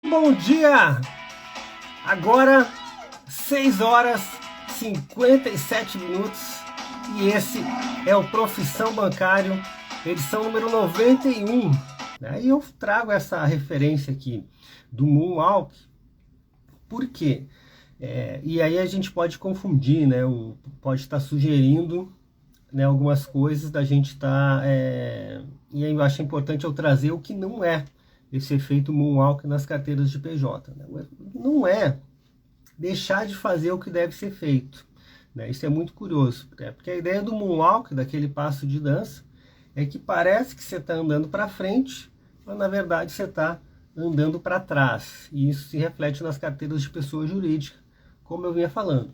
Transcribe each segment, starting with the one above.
Bom dia! Agora 6 horas 57 minutos e esse é o Profissão Bancário, edição número 91. E eu trago essa referência aqui do Moonwalk, por quê? E aí a gente pode confundir, né? Pode estar sugerindo, né, algumas coisas da gente estar... E aí eu acho importante eu trazer o que não é esse efeito Moonwalk nas carteiras de PJ. Né? Não é deixar de fazer o que deve ser feito. Né? Isso é muito curioso, né? Porque a ideia do Moonwalk, daquele passo de dança, é que parece que você está andando para frente, mas na verdade você está andando para trás. E isso se reflete nas carteiras de pessoa jurídica, como eu vinha falando.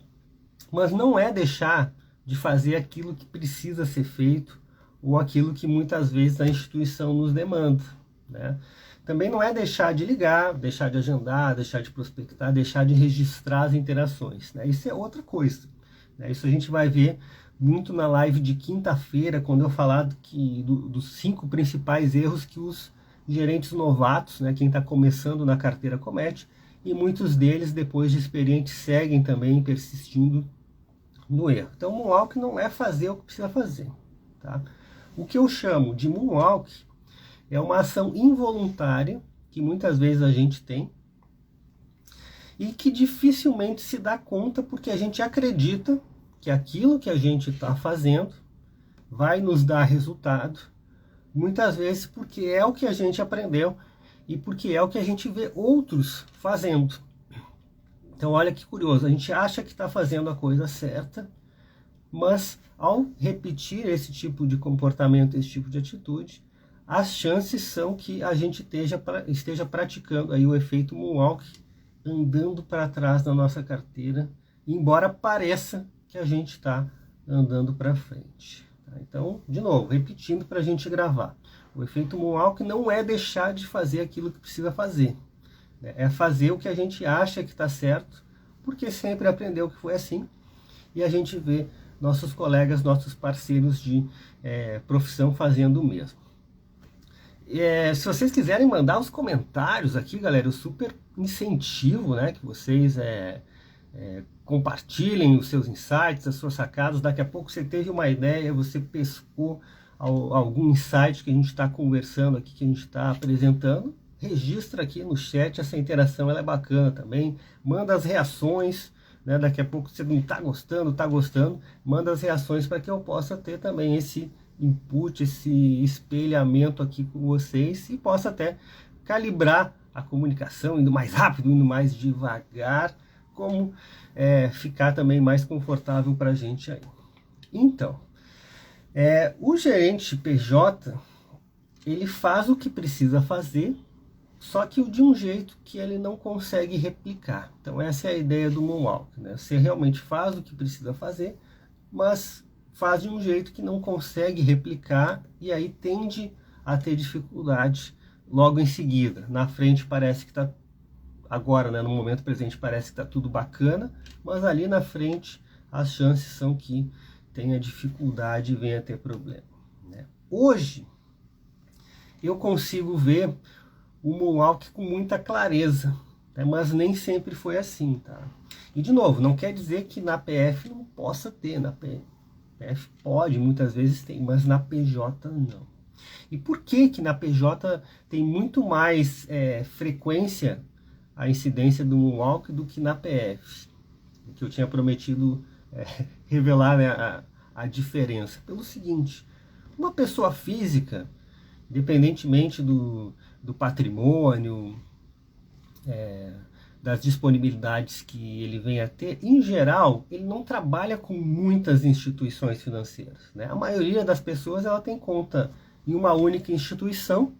Mas não é deixar de fazer aquilo que precisa ser feito ou aquilo que muitas vezes a instituição nos demanda. Né? Também não é deixar de ligar, deixar de agendar, deixar de prospectar, deixar de registrar as interações. Né? Isso é outra coisa. Né? Isso a gente vai ver muito na live de quinta-feira, quando eu falar dos 5 principais erros que os gerentes novatos, né, quem está começando na carteira, comete, e muitos deles, depois de experientes, seguem também persistindo no erro. Então, Moonwalk não é fazer o que precisa fazer. Tá? O que eu chamo de Moonwalk é uma ação involuntária, que muitas vezes a gente tem, e que dificilmente se dá conta, porque a gente acredita que aquilo que a gente está fazendo vai nos dar resultado, muitas vezes porque é o que a gente aprendeu e porque é o que a gente vê outros fazendo. Então olha que curioso, a gente acha que está fazendo a coisa certa, mas ao repetir esse tipo de comportamento, esse tipo de atitude, as chances são que a gente esteja praticando aí o efeito Moonwalk, andando para trás da nossa carteira, embora pareça que a gente está andando para frente. Então, de novo, repetindo para a gente gravar. O efeito Moonwalk não é deixar de fazer aquilo que precisa fazer. É fazer o que a gente acha que está certo, porque sempre aprendeu que foi assim, e a gente vê nossos colegas, nossos parceiros de profissão fazendo o mesmo. Se vocês quiserem mandar os comentários aqui, galera, eu super incentivo, né, que vocês compartilhem os seus insights, as suas sacadas. Daqui a pouco você teve uma ideia, você pescou algum insight que a gente está conversando aqui, que a gente está apresentando, registra aqui no chat, essa interação ela é bacana também, manda as reações, né? Daqui a pouco você não está gostando, manda as reações para que eu possa ter também esse input, esse espelhamento aqui com vocês e possa até calibrar a comunicação, indo mais rápido, indo mais devagar, como ficar também mais confortável para a gente aí. Então, o gerente PJ, ele faz o que precisa fazer, só que de um jeito que ele não consegue replicar. Então essa é a ideia do Moonwalk, né? Você realmente faz o que precisa fazer, mas faz de um jeito que não consegue replicar e aí tende a ter dificuldade logo em seguida. Na frente parece que está... Agora, né, no momento presente, parece que está tudo bacana, mas ali na frente as chances são que tenha dificuldade e venha a ter problema. Né? Hoje, eu consigo ver o Moonwalk com muita clareza, né, mas nem sempre foi assim. Tá? E, de novo, não quer dizer que na PF não possa ter, na PF pode, muitas vezes tem, mas na PJ não. E por que na PJ tem muito mais frequência a incidência do Moonwalk do que na PF? Que eu tinha prometido revelar, né, a diferença. Pelo seguinte, uma pessoa física, independentemente do patrimônio, das disponibilidades que ele venha a ter, em geral, ele não trabalha com muitas instituições financeiras. Né? A maioria das pessoas ela tem conta em uma única instituição,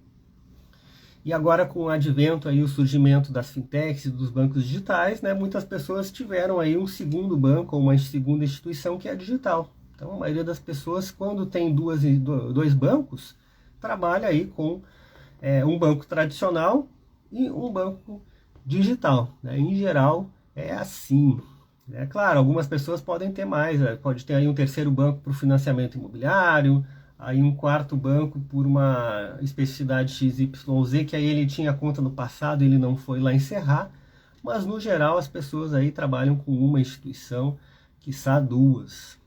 e agora com o advento aí, o surgimento das fintechs e dos bancos digitais, né, muitas pessoas tiveram aí um segundo banco ou uma segunda instituição que é digital. Então a maioria das pessoas, quando tem dois bancos, trabalha aí com um banco tradicional e um banco digital. Né? Em geral é assim. Claro, algumas pessoas podem ter mais, pode ter aí um terceiro banco para o financiamento imobiliário, aí um quarto banco por uma especificidade XYZ, que aí ele tinha conta no passado, ele não foi lá encerrar, mas no geral as pessoas aí trabalham com uma instituição, quiçá duas.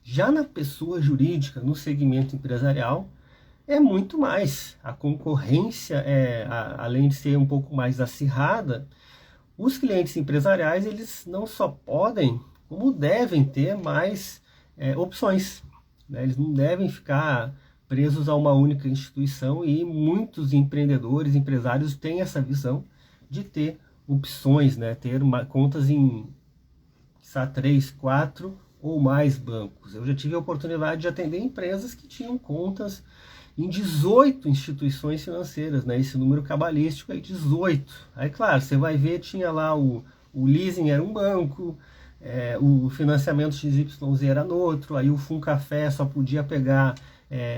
Já na pessoa jurídica, no segmento empresarial, é muito mais. A concorrência, além de ser um pouco mais acirrada, os clientes empresariais, eles não só podem, como devem ter mais opções, né? Eles não devem ficar presos a uma única instituição, e muitos empreendedores, empresários têm essa visão de ter opções, né? Ter contas em, quizá, 3, 4 ou mais bancos. Eu já tive a oportunidade de atender empresas que tinham contas em 18 instituições financeiras, né? Esse número cabalístico aí, 18. Aí, claro, você vai ver, tinha lá o leasing era um banco, o financiamento XYZ era no outro, aí o Funcafé só podia pegar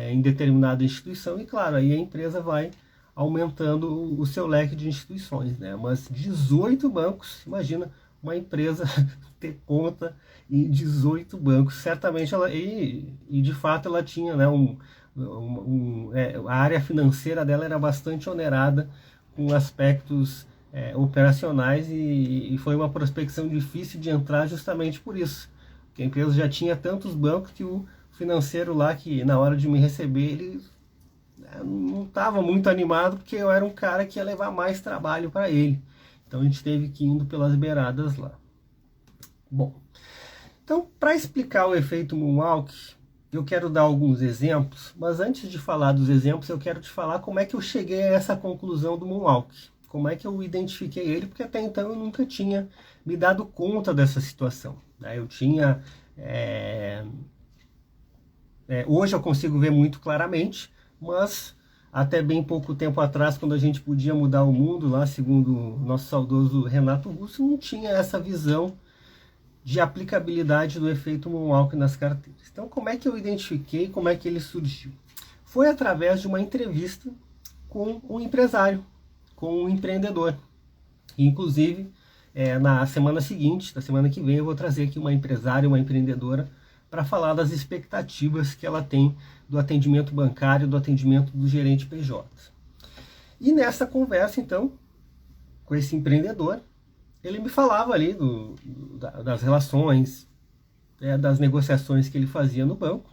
em determinada instituição, e claro, aí a empresa vai aumentando o seu leque de instituições, né? Mas 18 bancos, imagina uma empresa ter conta em 18 bancos. Certamente ela, e de fato ela tinha, né, a área financeira dela era bastante onerada com aspectos operacionais, e foi uma prospecção difícil de entrar justamente por isso, porque a empresa já tinha tantos bancos que o financeiro lá, que na hora de me receber, ele não estava muito animado, porque eu era um cara que ia levar mais trabalho para ele. Então a gente teve que ir indo pelas beiradas lá. Bom, então para explicar o efeito Moonwalk, eu quero dar alguns exemplos, mas antes de falar dos exemplos, eu quero te falar como é que eu cheguei a essa conclusão do Moonwalk. Como é que eu identifiquei ele, porque até então eu nunca tinha me dado conta dessa situação, né? Eu tinha... hoje eu consigo ver muito claramente, mas até bem pouco tempo atrás, quando a gente podia mudar o mundo, lá segundo o nosso saudoso Renato Russo, não tinha essa visão de aplicabilidade do efeito Moonwalk nas carteiras. Então, como é que eu identifiquei, como é que ele surgiu? Foi através de uma entrevista com um empresário, com um empreendedor. Inclusive, na semana seguinte, na semana que vem, eu vou trazer aqui uma empresária, uma empreendedora, para falar das expectativas que ela tem do atendimento bancário, do atendimento do gerente PJ. E nessa conversa, então, com esse empreendedor, ele me falava ali das relações, das negociações que ele fazia no banco.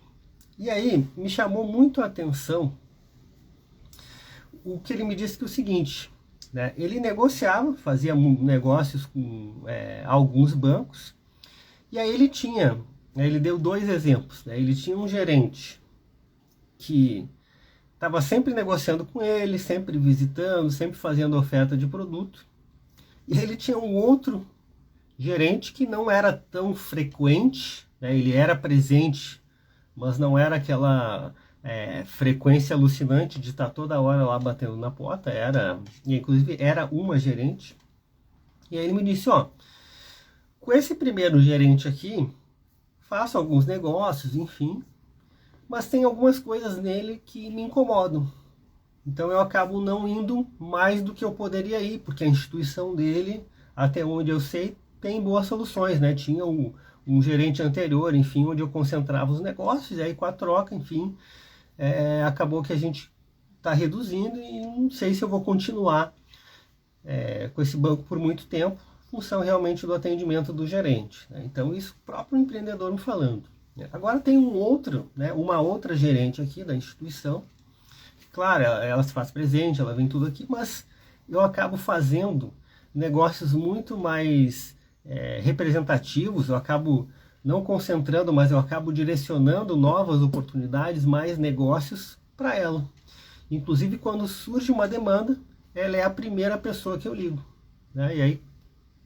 E aí me chamou muito a atenção o que ele me disse, que é o seguinte, né? Ele negociava, fazia negócios com alguns bancos, e aí ele deu 2 exemplos, né? Ele tinha um gerente que estava sempre negociando com ele, sempre visitando, sempre fazendo oferta de produto. E ele tinha um outro gerente que não era tão frequente, né? Ele era presente, mas não era aquela frequência alucinante de estar toda hora lá batendo na porta. Inclusive era uma gerente. E aí ele me disse, com esse primeiro gerente aqui, faço alguns negócios, enfim, mas tem algumas coisas nele que me incomodam. Então eu acabo não indo mais do que eu poderia ir, porque a instituição dele, até onde eu sei, tem boas soluções, né? Tinha um gerente anterior, enfim, onde eu concentrava os negócios, e aí com a troca, enfim, acabou que a gente está reduzindo, e não sei se eu vou continuar com esse banco por muito tempo, em função realmente do atendimento do gerente, né? Então isso o próprio empreendedor me falando. Agora tem uma outra gerente aqui da instituição. Claro, ela se faz presente, ela vem tudo aqui, mas eu acabo fazendo negócios muito mais representativos, eu acabo não concentrando, mas eu acabo direcionando novas oportunidades, mais negócios para ela. Inclusive, quando surge uma demanda, ela é a primeira pessoa que eu ligo, né? E aí,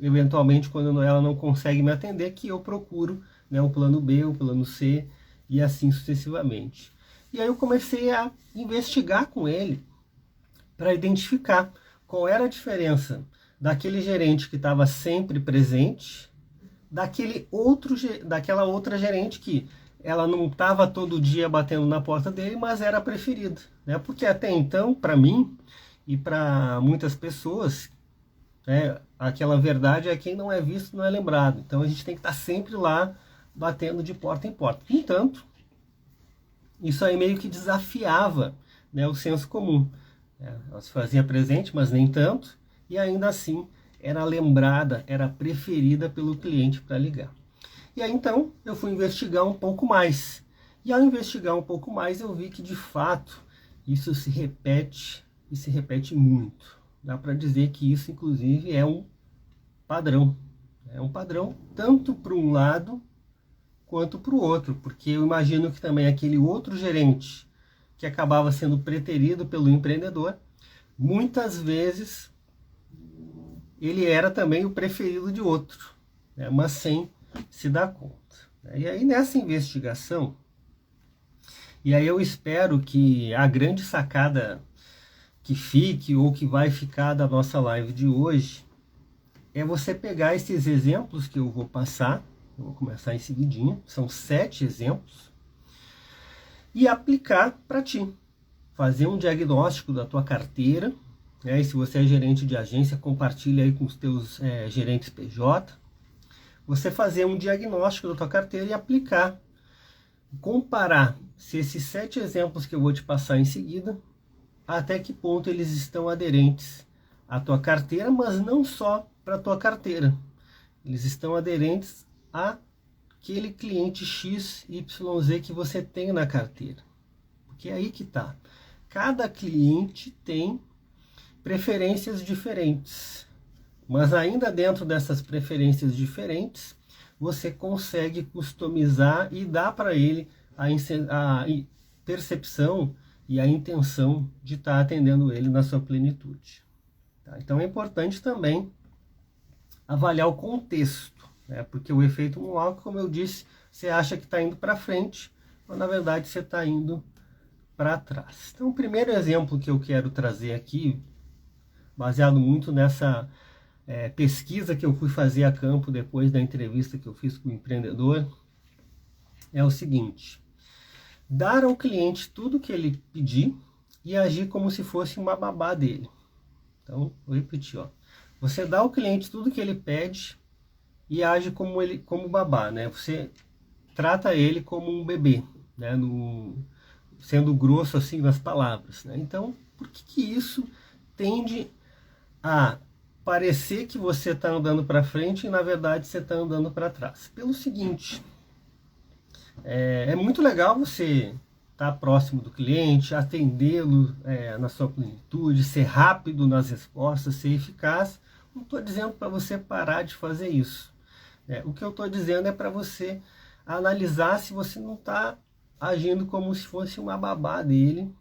eventualmente, quando ela não consegue me atender, que eu procuro, né, o plano B, o plano C, e assim sucessivamente. E aí eu comecei a investigar com ele para identificar qual era a diferença daquele gerente que estava sempre presente, daquela outra gerente que ela não estava todo dia batendo na porta dele, mas era a preferida, né? Porque até então, para mim e para muitas pessoas, aquela verdade é: quem não é visto não é lembrado. Então a gente tem que estar sempre lá batendo de porta em porta. No entanto, isso aí meio que desafiava, né, o senso comum. Ela se fazia presente, mas nem tanto, e ainda assim era lembrada, era preferida pelo cliente para ligar. E aí então eu fui investigar um pouco mais. E ao investigar um pouco mais eu vi que de fato isso se repete e se repete muito. Dá para dizer que isso inclusive é um padrão. É um padrão tanto para um lado quanto para o outro, porque eu imagino que também aquele outro gerente que acabava sendo preterido pelo empreendedor, muitas vezes ele era também o preferido de outro, né, mas sem se dar conta. E aí nessa investigação, e aí eu espero que a grande sacada que fique ou que vai ficar da nossa live de hoje é você pegar esses exemplos que eu vou passar, eu vou começar em seguidinha, são 7 exemplos, e aplicar para ti. Fazer um diagnóstico da tua carteira, né? E se você é gerente de agência, compartilha aí com os teus gerentes PJ. Você fazer um diagnóstico da tua carteira e aplicar. Comparar se esses 7 exemplos que eu vou te passar em seguida, até que ponto eles estão aderentes à tua carteira, mas não só para a tua carteira. Eles estão aderentes àquele cliente X, Y, Z que você tem na carteira. Porque é aí que está. Cada cliente tem preferências diferentes, mas ainda dentro dessas preferências diferentes, você consegue customizar e dar para ele a percepção e a intenção de estar atendendo ele na sua plenitude. Tá? Então é importante também avaliar o contexto, né? Porque o efeito Moonwalk, como eu disse, você acha que está indo para frente, mas na verdade você está indo para trás. Então o primeiro exemplo que eu quero trazer aqui, baseado muito nessa pesquisa que eu fui fazer a campo depois da entrevista que eu fiz com o empreendedor, é o seguinte: dar ao cliente tudo que ele pedir e agir como se fosse uma babá dele. Então, vou repetir, ó. Você dá ao cliente tudo que ele pede e age como babá, né? Você trata ele como um bebê, né? Sendo grosso assim nas palavras, né? Então, por que isso tende a parecer que você está andando para frente e na verdade você está andando para trás? Pelo seguinte, é muito legal você estar próximo do cliente, atendê-lo na sua plenitude, ser rápido nas respostas, ser eficaz. Não estou dizendo para você parar de fazer isso. O que eu estou dizendo é para você analisar se você não está agindo como se fosse uma babá dele,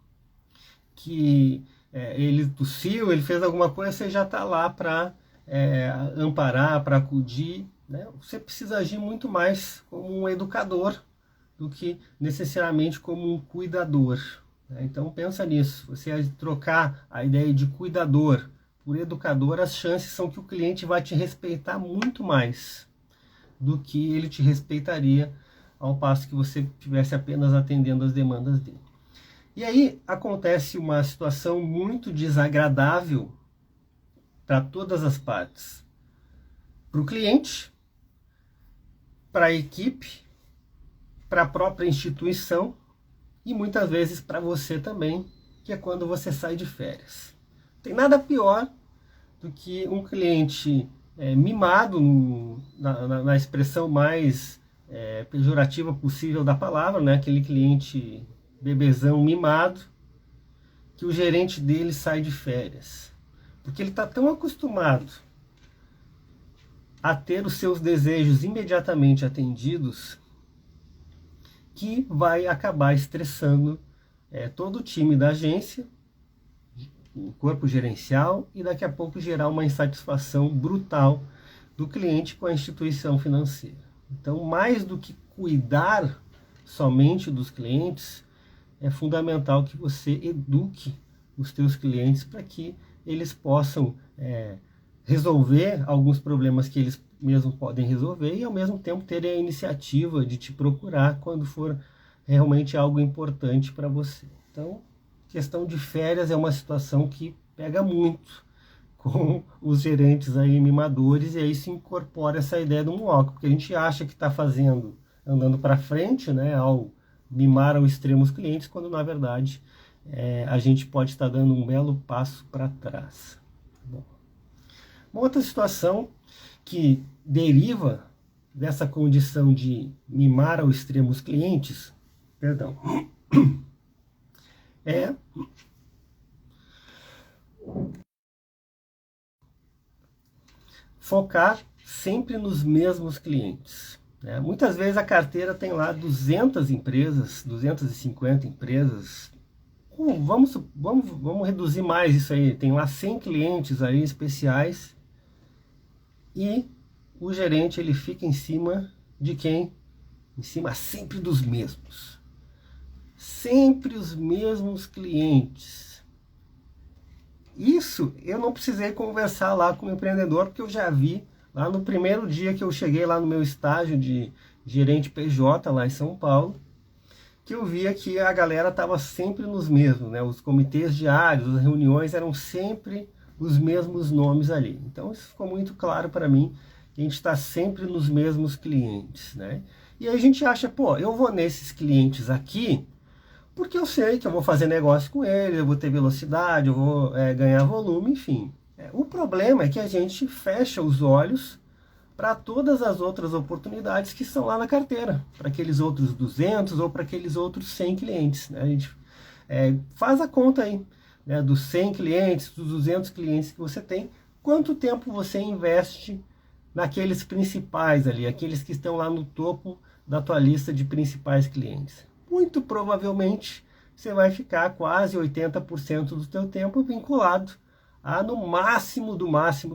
que ele tossiu, ele fez alguma coisa, você já está lá para amparar, para acudir, né? Você precisa agir muito mais como um educador do que necessariamente como um cuidador, né? Então pensa nisso. Você trocar a ideia de cuidador por educador, as chances são que o cliente vai te respeitar muito mais do que ele te respeitaria ao passo que você estivesse apenas atendendo as demandas dele. E aí acontece uma situação muito desagradável para todas as partes. Para o cliente, para a equipe, para a própria instituição e muitas vezes para você também, que é quando você sai de férias. Tem nada pior do que um cliente mimado, na expressão mais pejorativa possível da palavra, né? Aquele cliente bebezão mimado, que o gerente dele sai de férias. Porque ele está tão acostumado a ter os seus desejos imediatamente atendidos que vai acabar estressando todo o time da agência, o corpo gerencial, e daqui a pouco gerar uma insatisfação brutal do cliente com a instituição financeira. Então, mais do que cuidar somente dos clientes, é fundamental que você eduque os teus clientes para que eles possam resolver alguns problemas que eles mesmos podem resolver e ao mesmo tempo terem a iniciativa de te procurar quando for realmente algo importante para você. Então, questão de férias é uma situação que pega muito com os gerentes aí mimadores, e aí se incorpora essa ideia do Moonwalk, porque a gente acha que está andando para frente, né, ao mimar ao extremo os clientes, quando na verdade a gente pode estar dando um belo passo para trás. Bom, uma outra situação que deriva dessa condição de mimar ao extremo os clientes, perdão, é focar sempre nos mesmos clientes. Muitas vezes a carteira tem lá 200 empresas, 250 empresas. Vamos reduzir mais isso aí. Tem lá 100 clientes aí especiais e o gerente ele fica em cima de quem? Em cima sempre dos mesmos. Sempre os mesmos clientes. Isso eu não precisei conversar lá com o empreendedor, porque eu já vi lá no primeiro dia que eu cheguei lá no meu estágio de gerente PJ lá em São Paulo, que eu via que a galera estava sempre nos mesmos, né? Os comitês diários, as reuniões eram sempre os mesmos nomes ali. Então isso ficou muito claro para mim, que a gente está sempre nos mesmos clientes, né? E aí a gente acha, pô, eu vou nesses clientes aqui, porque eu sei que eu vou fazer negócio com eles, eu vou ter velocidade, eu vou ganhar volume, enfim. O problema é que a gente fecha os olhos para todas as outras oportunidades que estão lá na carteira, para aqueles outros 200 ou para aqueles outros 100 clientes. Né? A gente faz a conta aí, né, dos 100 clientes, dos 200 clientes que você tem, quanto tempo você investe naqueles principais ali, aqueles que estão lá no topo da tua lista de principais clientes. Muito provavelmente você vai ficar quase 80% do teu tempo vinculado a, no máximo, do máximo,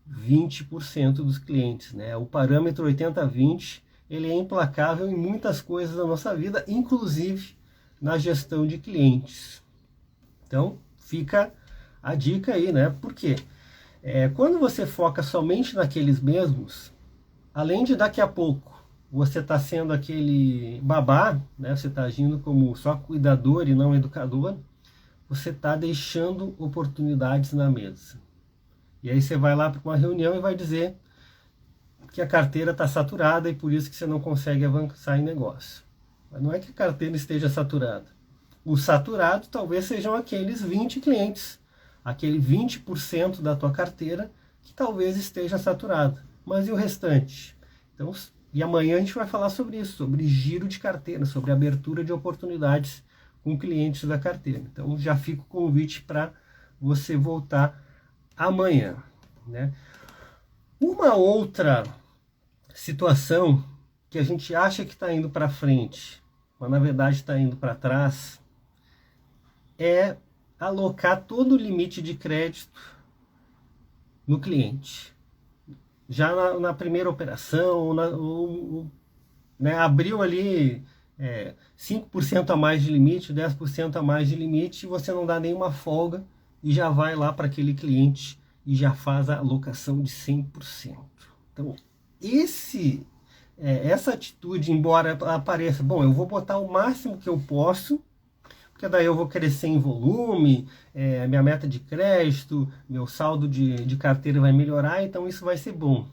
20% dos clientes. Né? O parâmetro 80-20, ele é implacável em muitas coisas da nossa vida, inclusive na gestão de clientes. Então, fica a dica aí, né? Por quê? Quando você foca somente naqueles mesmos, além de daqui a pouco você está sendo aquele babá, né? Você está agindo como só cuidador e não educador, você está deixando oportunidades na mesa. E aí você vai lá para uma reunião e vai dizer que a carteira está saturada e por isso que você não consegue avançar em negócio. Mas não é que a carteira esteja saturada. O saturado talvez sejam aqueles 20 clientes, aquele 20% da tua carteira que talvez esteja saturada. Mas e o restante? Então, e amanhã a gente vai falar sobre isso, sobre giro de carteira, sobre abertura de oportunidades com clientes da carteira. Então já fica o convite para você voltar amanhã. Né? Uma outra situação que a gente acha que está indo para frente, mas na verdade está indo para trás, é alocar todo o limite de crédito no cliente. Já na primeira operação, né, abriu ali 5% a mais de limite, 10% a mais de limite, e você não dá nenhuma folga e já vai lá para aquele cliente e já faz a alocação de 100%. Então, essa atitude, embora apareça, bom, eu vou botar o máximo que eu posso, porque daí eu vou crescer em volume, minha meta de crédito, meu saldo de carteira vai melhorar, então isso vai ser bom.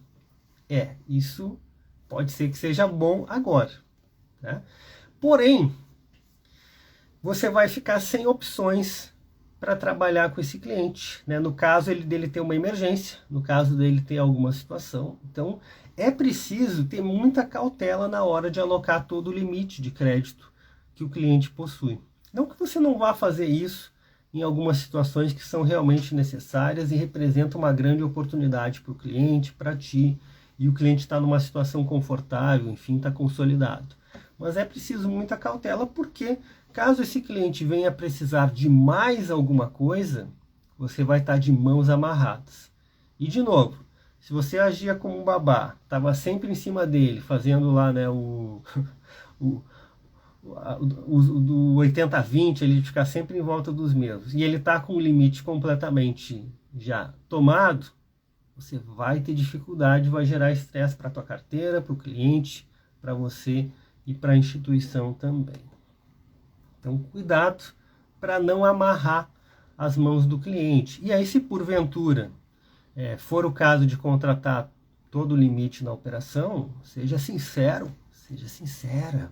Isso pode ser que seja bom agora. Né? Porém, você vai ficar sem opções para trabalhar com esse cliente. Né? No caso dele ter uma emergência, no caso dele ter alguma situação. Então, é preciso ter muita cautela na hora de alocar todo o limite de crédito que o cliente possui. Não que você não vá fazer isso em algumas situações que são realmente necessárias e representam uma grande oportunidade para o cliente, para ti, e o cliente está numa situação confortável, enfim, está consolidado. Mas é preciso muita cautela, porque caso esse cliente venha precisar de mais alguma coisa, você vai estar de mãos amarradas. E de novo, se você agia como um babá, estava sempre em cima dele, fazendo lá, né, do 80-20, ele ficar sempre em volta dos mesmos, e ele está com o limite completamente já tomado, você vai ter dificuldade, vai gerar estresse para a tua carteira, para o cliente, para você e para a instituição também. Então, cuidado para não amarrar as mãos do cliente. E aí, se porventura for o caso de contratar todo o limite na operação, seja sincero, seja sincera.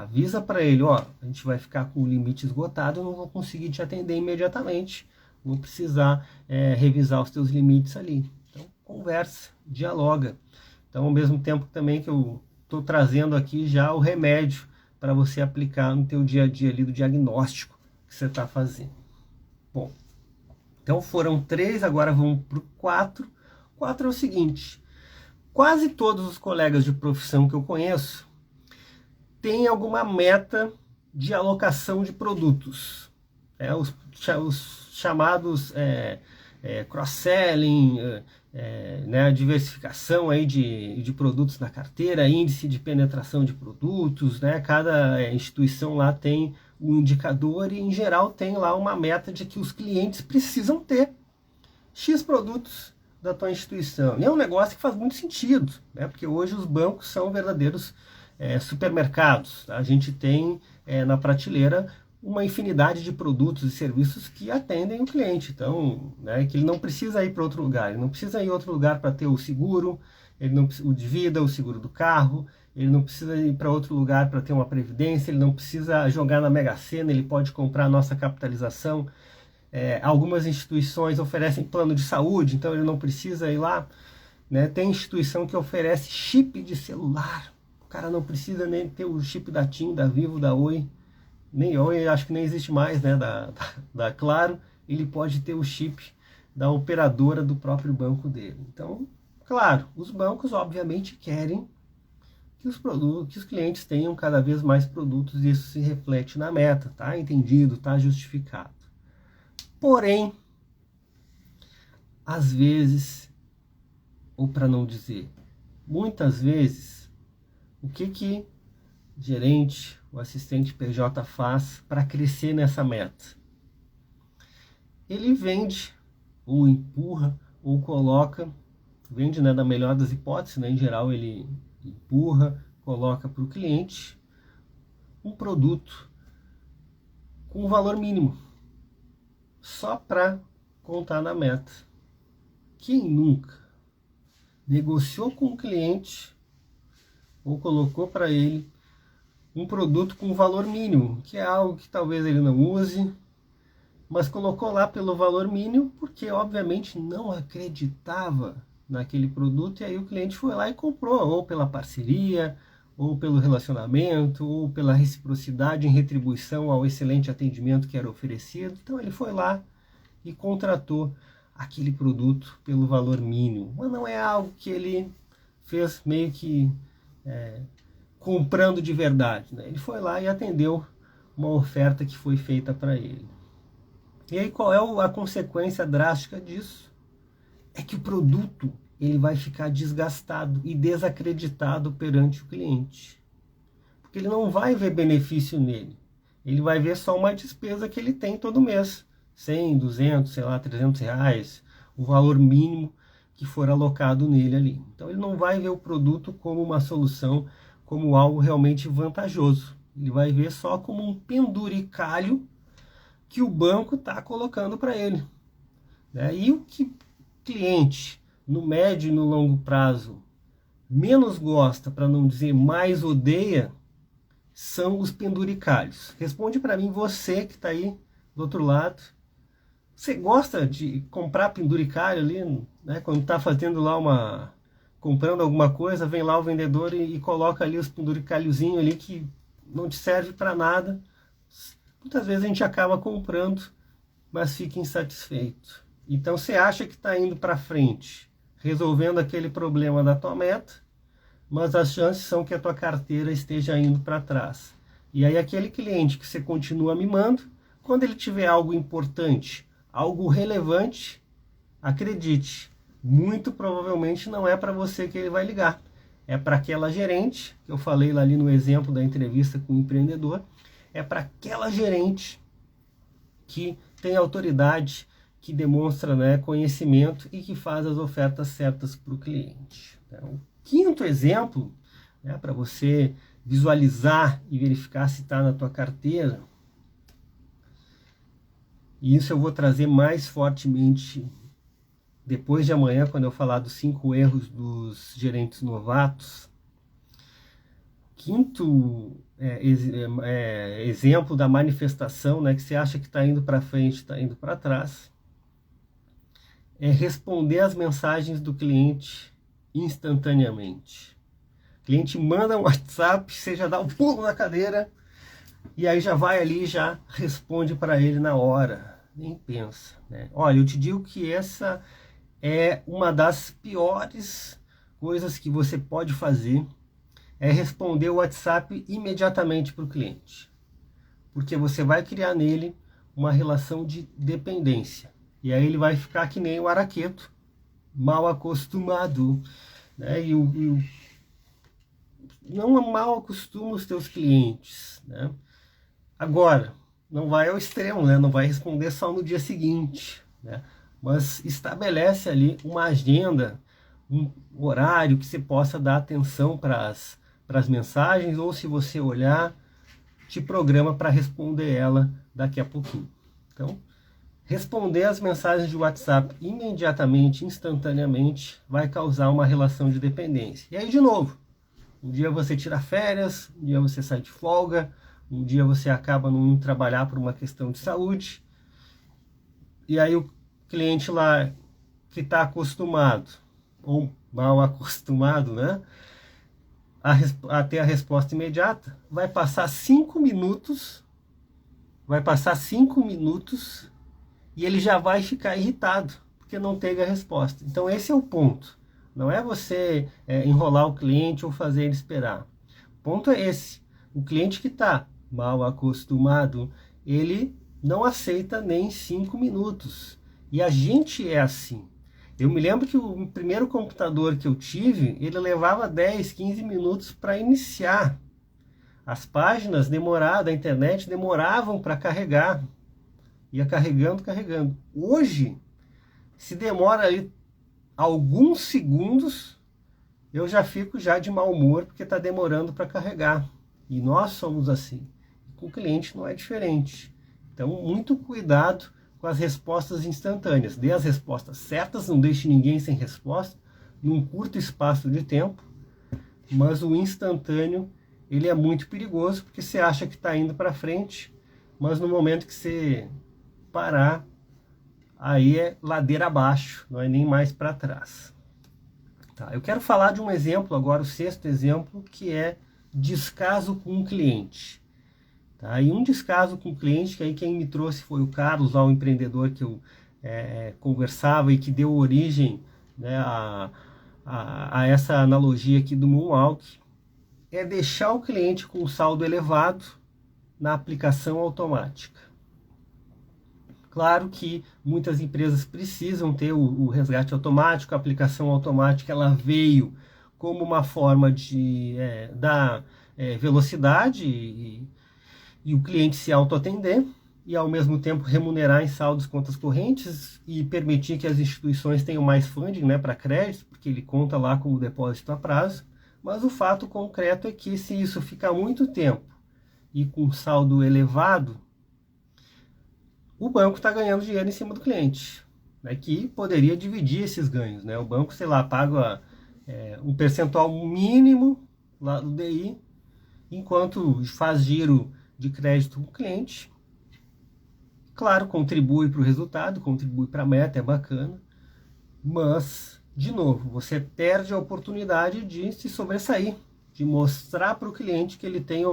Avisa para ele, ó, a gente vai ficar com o limite esgotado, eu não vou conseguir te atender imediatamente, vou precisar revisar os teus limites ali. Então, conversa, dialoga. Então, ao mesmo tempo também que eu estou trazendo aqui já o remédio para você aplicar no teu dia a dia ali do diagnóstico que você está fazendo. Bom, então foram 3, agora vamos para o 4. 4 é o seguinte, quase todos os colegas de profissão que eu conheço têm alguma meta de alocação de produtos. Os chamados cross-selling, né, diversificação aí de produtos na carteira, índice de penetração de produtos, né, cada instituição lá tem um indicador e, em geral, tem lá uma meta de que os clientes precisam ter X produtos da tua instituição. E é um negócio que faz muito sentido, né, porque hoje os bancos são verdadeiros supermercados. A gente tem na prateleira uma infinidade de produtos e serviços que atendem o cliente. Então, né, que ele não precisa ir para outro lugar. Ele não precisa ir a outro lugar para ter o seguro, o de vida, o seguro do carro. Ele não precisa ir para outro lugar para ter uma previdência. Ele não precisa jogar na Mega Sena. Ele pode comprar a nossa capitalização. Algumas instituições oferecem plano de saúde, então ele não precisa ir lá. Né? Tem instituição que oferece chip de celular. O cara não precisa nem ter o chip da TIM, da Vivo, da Oi. Nem Oi, acho que nem existe mais, né? Da Claro. Ele pode ter o chip da operadora do próprio banco dele. Então, claro, os bancos obviamente querem que os clientes tenham cada vez mais produtos e isso se reflete na meta, tá? Entendido, tá justificado. Porém, às vezes, ou para não dizer, muitas vezes, o que gerente, o assistente PJ faz para crescer nessa meta? Ele vende, ou empurra, ou coloca, vende, né, na melhor das hipóteses, né, em geral ele empurra, coloca para o cliente um produto com um valor mínimo, só para contar na meta. Quem nunca negociou com o cliente ou colocou para ele um produto com valor mínimo, que é algo que talvez ele não use, mas colocou lá pelo valor mínimo porque obviamente não acreditava naquele produto, e aí o cliente foi lá e comprou, ou pela parceria, ou pelo relacionamento, ou pela reciprocidade em retribuição ao excelente atendimento que era oferecido. Então ele foi lá e contratou aquele produto pelo valor mínimo, mas não é algo que ele fez meio que comprando de verdade, né? Ele foi lá e atendeu uma oferta que foi feita para ele. E aí qual é a consequência drástica disso? É que o produto ele vai ficar desgastado e desacreditado perante o cliente. Porque ele não vai ver benefício nele. Ele vai ver só uma despesa que ele tem todo mês. 100, 200, sei lá, 300 reais. O valor mínimo que for alocado nele ali. Então ele não vai ver o produto como uma solução, como algo realmente vantajoso. Ele vai ver só como um penduricalho que o banco está colocando para ele. Né? E o que o cliente, no médio e no longo prazo, menos gosta, para não dizer mais odeia, são os penduricalhos. Responde para mim, você que está aí do outro lado. Você gosta de comprar penduricalho ali, né? Quando está fazendo lá comprando alguma coisa, vem lá o vendedor e coloca ali os penduricalhozinhos ali que não te serve para nada. Muitas vezes a gente acaba comprando, mas fica insatisfeito. Então você acha que está indo para frente, resolvendo aquele problema da tua meta, mas as chances são que a tua carteira esteja indo para trás. E aí aquele cliente que você continua mimando, quando ele tiver algo importante, algo relevante, acredite, muito provavelmente não é para você que ele vai ligar. É para aquela gerente, que eu falei lá ali no exemplo da entrevista com o empreendedor, é para aquela gerente que tem autoridade, que demonstra, né, conhecimento e que faz as ofertas certas para o cliente. Então, quinto exemplo, né, para você visualizar e verificar se está na tua carteira, e isso eu vou trazer mais fortemente depois de amanhã, quando eu falar dos 5 erros dos gerentes novatos, quinto exemplo da manifestação, né, que você acha que está indo para frente, está indo para trás, é responder às mensagens do cliente instantaneamente. O cliente manda um WhatsApp, você já dá um pulo na cadeira e aí já vai ali e já responde para ele na hora, nem pensa, né? Olha, eu te digo que essa é uma das piores coisas que você pode fazer, é responder o WhatsApp imediatamente para o cliente, porque você vai criar nele uma relação de dependência, e aí ele vai ficar que nem o araqueto, mal acostumado, né? Não mal acostuma os teus clientes, né? Agora, não vai ao extremo, né? Não vai responder só no dia seguinte, né? Mas estabelece ali uma agenda, um horário que você possa dar atenção para as mensagens, ou se você olhar, te programa para responder ela daqui a pouquinho. Então, responder as mensagens de WhatsApp imediatamente, instantaneamente, vai causar uma relação de dependência. E aí, de novo, um dia você tira férias, um dia você sai de folga, um dia você acaba não indo trabalhar por uma questão de saúde, e aí o cliente lá que está acostumado, ou mal acostumado, né, a ter a resposta imediata, vai passar 5 minutos, e ele já vai ficar irritado, porque não teve a resposta. Então esse é o ponto. Não é você enrolar o cliente ou fazer ele esperar. O ponto é esse. O cliente que está mal acostumado, ele não aceita nem 5 minutos. E a gente é assim. Eu me lembro que o primeiro computador que eu tive, ele levava 10, 15 minutos para iniciar. As páginas da internet demoravam para carregar. Ia carregando. Hoje, se demora ali alguns segundos, eu já fico já de mau humor porque está demorando para carregar. E nós somos assim. Com o cliente não é diferente. Então, muito cuidado com as respostas instantâneas. Dê as respostas certas, não deixe ninguém sem resposta, num curto espaço de tempo. Mas o instantâneo, ele é muito perigoso, porque você acha que está indo para frente, mas no momento que você parar, aí é ladeira abaixo, não é nem mais para trás. Tá, eu quero falar de um exemplo agora, o sexto exemplo, que é descaso com o cliente. Tá? E um descaso com o cliente, que aí quem me trouxe foi o Carlos, lá, o empreendedor que eu conversava e que deu origem, né, a essa analogia aqui do Moonwalk, é deixar o cliente com saldo elevado na aplicação automática. Claro que muitas empresas precisam ter o resgate automático, a aplicação automática ela veio como uma forma de dar velocidade e o cliente se autoatender e ao mesmo tempo remunerar em saldos contas correntes e permitir que as instituições tenham mais funding, né, para crédito, porque ele conta lá como depósito a prazo. Mas o fato concreto é que se isso ficar muito tempo e com saldo elevado, o banco está ganhando dinheiro em cima do cliente, né, que poderia dividir esses ganhos, né? O banco, sei lá, paga um percentual mínimo lá do DI, enquanto faz giro de crédito com o cliente. Claro, contribui para o resultado, contribui para a meta, é bacana, mas, de novo, você perde a oportunidade de se sobressair, de mostrar para o cliente que ele tem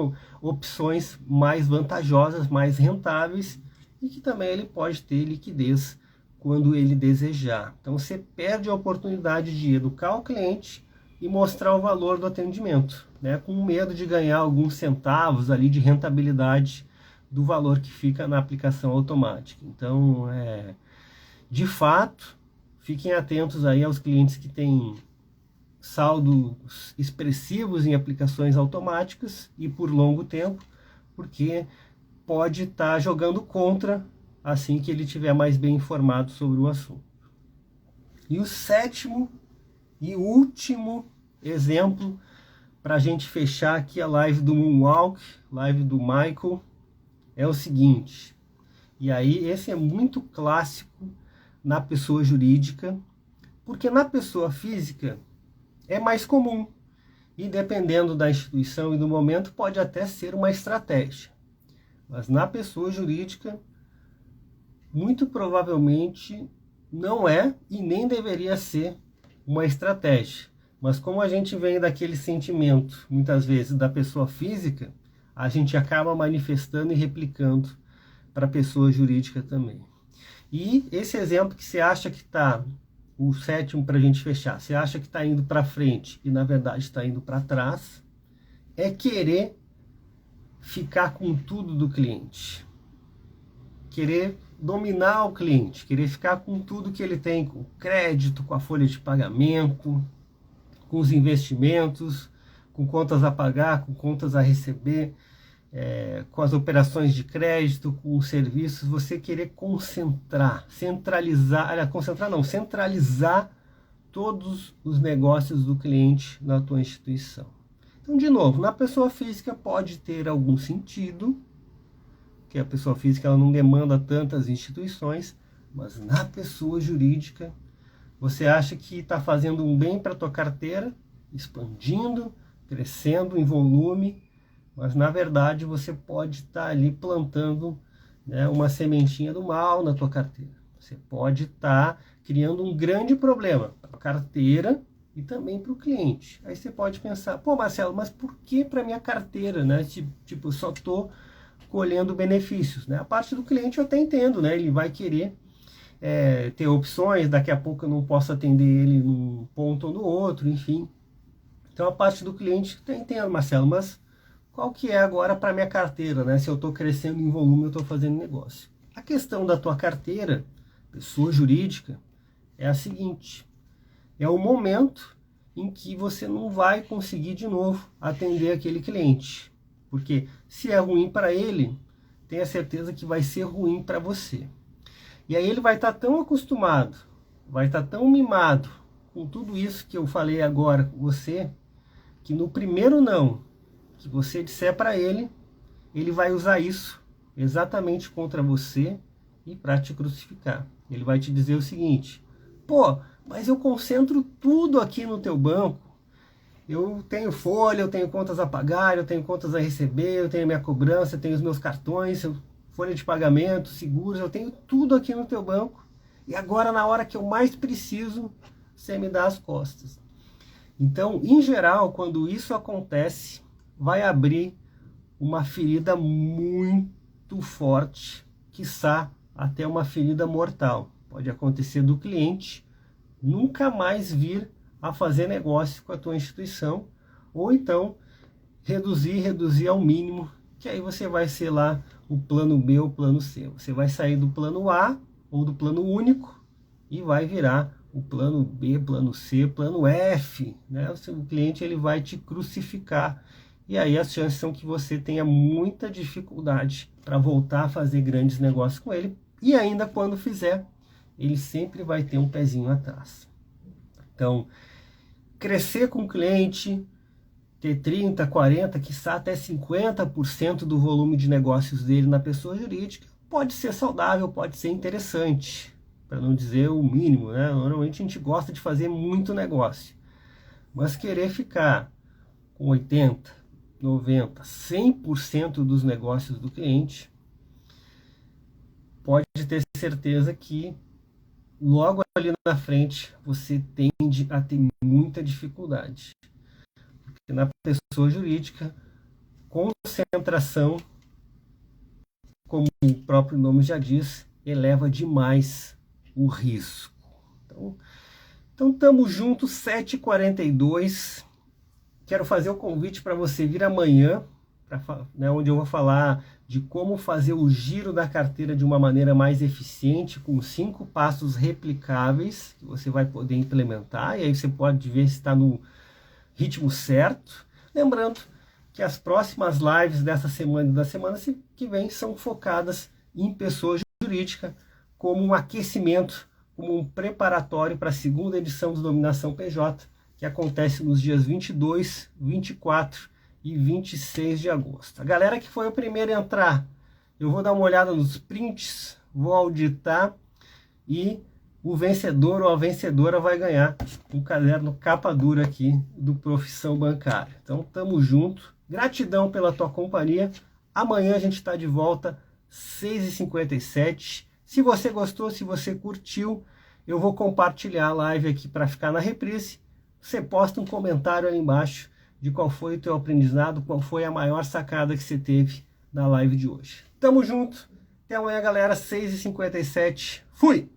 opções mais vantajosas, mais rentáveis, e que também ele pode ter liquidez quando ele desejar. Então você perde a oportunidade de educar o cliente e mostrar o valor do atendimento, né, com medo de ganhar alguns centavos ali de rentabilidade do valor que fica na aplicação automática. Então, de fato, fiquem atentos aí aos clientes que têm saldos expressivos em aplicações automáticas e por longo tempo, porque pode estar jogando contra assim que ele estiver mais bem informado sobre o assunto. E o sétimo e último exemplo, para a gente fechar aqui a live do Moonwalk, live do Michael, é o seguinte. E aí esse é muito clássico na pessoa jurídica, porque na pessoa física é mais comum. e dependendo da instituição e do momento, pode até ser uma estratégia. Mas na pessoa jurídica, muito provavelmente não é e nem deveria ser uma estratégia. Mas como a gente vem daquele sentimento, muitas vezes, da pessoa física, a gente acaba manifestando e replicando para a pessoa jurídica também. E esse exemplo que você acha que está, o sétimo para a gente fechar, você acha que está indo para frente e na verdade está indo para trás, é querer ficar com tudo do cliente. Querer dominar o cliente, querer ficar com tudo que ele tem, com crédito, com a folha de pagamento, com os investimentos, com contas a pagar, com contas a receber, com as operações de crédito, com os serviços, você querer centralizar todos os negócios do cliente na tua instituição. Então, de novo, na pessoa física pode ter algum sentido, que a pessoa física ela não demanda tantas instituições, mas na pessoa jurídica, você acha que está fazendo um bem para a tua carteira, expandindo, crescendo em volume, mas na verdade você pode estar ali plantando, né, uma sementinha do mal na tua carteira. Você pode estar criando um grande problema para a carteira e também para o cliente. Aí você pode pensar, pô Marcelo, mas por que para minha carteira, né? Tipo, eu só estou colhendo benefícios, né? A parte do cliente eu até entendo, né? Ele vai querer ter opções, daqui a pouco eu não posso atender ele num ponto ou no outro, enfim. Então a parte do cliente eu entendo, Marcelo, mas qual que é agora para minha carteira, né? Se eu estou crescendo em volume, eu estou fazendo negócio. A questão da tua carteira, pessoa jurídica, é a seguinte: é o momento em que você não vai conseguir de novo atender aquele cliente. Porque se é ruim para ele, tenha certeza que vai ser ruim para você. E aí ele vai estar tão acostumado, vai estar tão mimado com tudo isso que eu falei agora com você, que no primeiro não que você disser para ele, ele vai usar isso exatamente contra você e para te crucificar. Ele vai te dizer o seguinte: pô, mas eu concentro tudo aqui no teu banco. Eu tenho folha, eu tenho contas a pagar, eu tenho contas a receber, eu tenho minha cobrança, eu tenho os meus cartões, folha de pagamento, seguros, eu tenho tudo aqui no teu banco. E agora, na hora que eu mais preciso, você me dá as costas. Então, em geral, quando isso acontece, vai abrir uma ferida muito forte, quiçá até uma ferida mortal. Pode acontecer do cliente nunca mais vir a fazer negócio com a tua instituição, ou então reduzir ao mínimo, que aí você vai ser lá o plano B ou plano C. Você vai sair do plano A ou do plano único e vai virar o plano B, plano C, plano F, né? O seu cliente ele vai te crucificar e aí as chances são que você tenha muita dificuldade para voltar a fazer grandes negócios com ele, e ainda quando fizer, ele sempre vai ter um pezinho atrás. Então, crescer com o cliente, ter 30%, 40%, quiçá até 50% do volume de negócios dele na pessoa jurídica, pode ser saudável, pode ser interessante, para não dizer o mínimo, né? Normalmente a gente gosta de fazer muito negócio, mas querer ficar com 80%, 90%, 100% dos negócios do cliente, pode ter certeza que logo ali na frente você tende a ter muita dificuldade. Porque na pessoa jurídica, concentração, como o próprio nome já diz, eleva demais o risco. Então estamos juntos, 7h42. Quero fazer o convite para você vir amanhã, né, onde eu vou falar de como fazer o giro da carteira de uma maneira mais eficiente, com 5 passos replicáveis que você vai poder implementar, e aí você pode ver se está no ritmo certo. Lembrando que as próximas lives dessa semana e da semana que vem são focadas em pessoa jurídica, como um aquecimento, como um preparatório para a segunda edição do Dominação PJ, que acontece nos dias 22, 24 e 26 de agosto. A galera que foi o primeiro a entrar, eu vou dar uma olhada nos prints, vou auditar e o vencedor ou a vencedora vai ganhar um caderno capa dura aqui do Profissão Bancária. Então, tamo junto. Gratidão pela tua companhia. Amanhã a gente está de volta, 6h57. Se você gostou, se você curtiu, eu vou compartilhar a live aqui para ficar na reprise. Você posta um comentário aí embaixo de qual foi o teu aprendizado, qual foi a maior sacada que você teve na live de hoje. Tamo junto. Até amanhã, galera, 6h57. Fui!